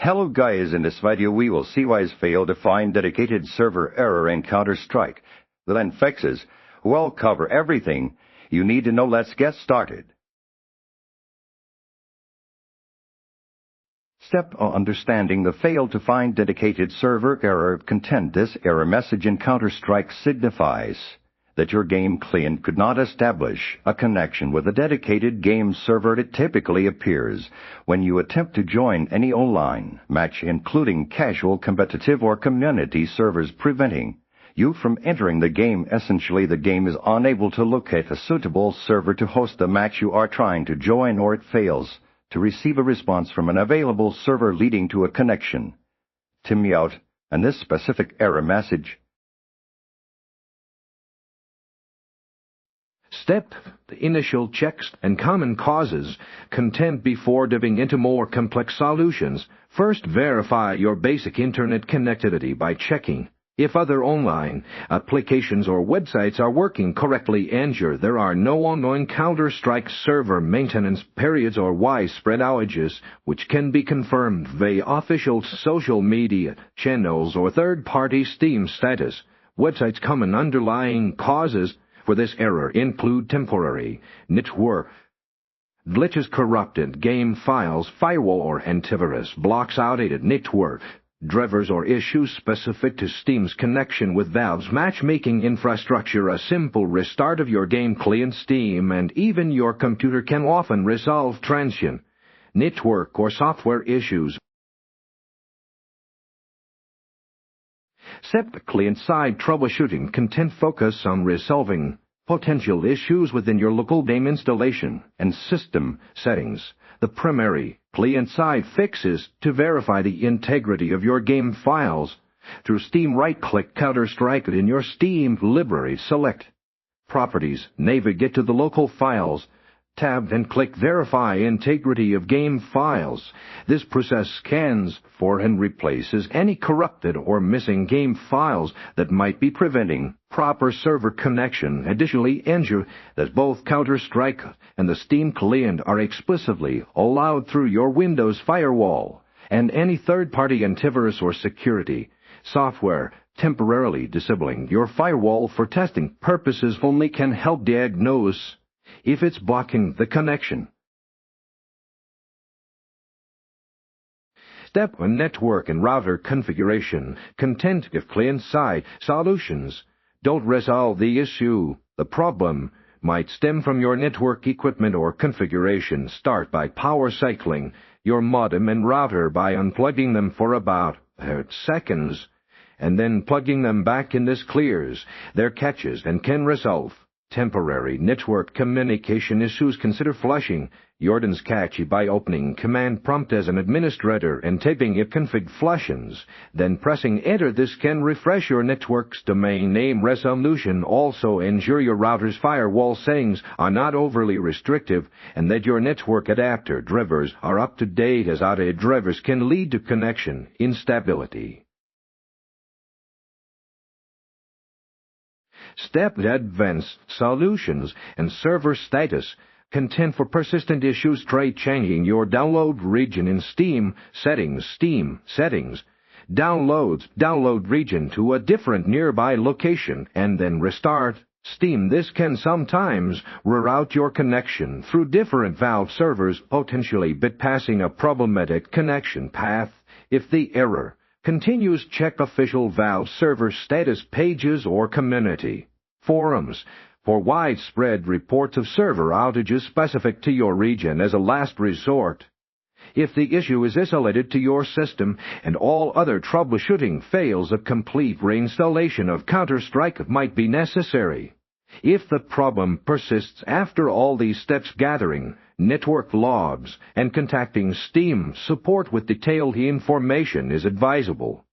Hello guys, in this video we will see why it's failed to find dedicated server error in Counter-Strike. The then fixes. We'll cover everything you need to know. Let's get started. Step on understanding the failed to find dedicated server error content. This error message in Counter-Strike signifies that your game client could not establish a connection with a dedicated game server. It typically appears when you attempt to join any online match, including casual, competitive, or community servers, preventing you from entering the game. Essentially, the game is unable to locate a suitable server to host the match you are trying to join, or it fails to receive a response from an available server, leading to a connection timeout and this specific error message. Step: the initial checks and common causes content before diving into more complex solutions. First, verify your basic internet connectivity by checking if other online applications or websites are working correctly. Ensure there are no ongoing Counter-Strike server maintenance periods or widespread outages, which can be confirmed via official social media channels or third-party Steam status websites. Common underlying causes for this error include temporary network glitches, corrupted game files, firewall or antivirus blocks, outdated network drivers, or issues specific to Steam's connection with Valve's matchmaking infrastructure. A simple restart of your game client, Steam, and even your computer can often resolve transient network or software issues. Step: client-side troubleshooting content focus on resolving potential issues within your local game installation and system settings. The primary client-side fix is to verify the integrity of your game files through Steam. Right-click Counter-Strike in your Steam library, select Properties, navigate to the Local Files tab, and click Verify Integrity of Game Files. This process scans for and replaces any corrupted or missing game files that might be preventing proper server connection. Additionally, ensure that both Counter-Strike and the Steam client are explicitly allowed through your Windows firewall, and any third-party antivirus or security software. Temporarily disabling your firewall for testing purposes only can help diagnose if it's blocking the connection. Step: on network and router configuration content. If client-side solutions don't resolve the issue, the problem might stem from your network equipment or configuration. Start by power cycling your modem and router by unplugging them for about 30 seconds, and then plugging them back in. This clears their caches and can resolve temporary network communication issues. Consider flushing your DNS cache by opening command prompt as an administrator and typing if config flushes, then pressing enter. This can refresh your network's domain name resolution. Also, ensure your router's firewall settings are not overly restrictive and that your network adapter drivers are up to date, as outdated drivers can lead to connection instability. Step: advanced solutions and server status content for persistent issues. Try changing your download region in Steam settings. Download region to a different nearby location, and then restart Steam. This can sometimes reroute your connection through different Valve servers, potentially bypassing a problematic connection path. If the error continues, check official Valve server status pages or community forums for widespread reports of server outages specific to your region. As a last resort, if the issue is isolated to your system and all other troubleshooting fails, a complete reinstallation of Counter-Strike might be necessary. If the problem persists after all these steps, gathering network logs and contacting Steam support with detailed information is advisable.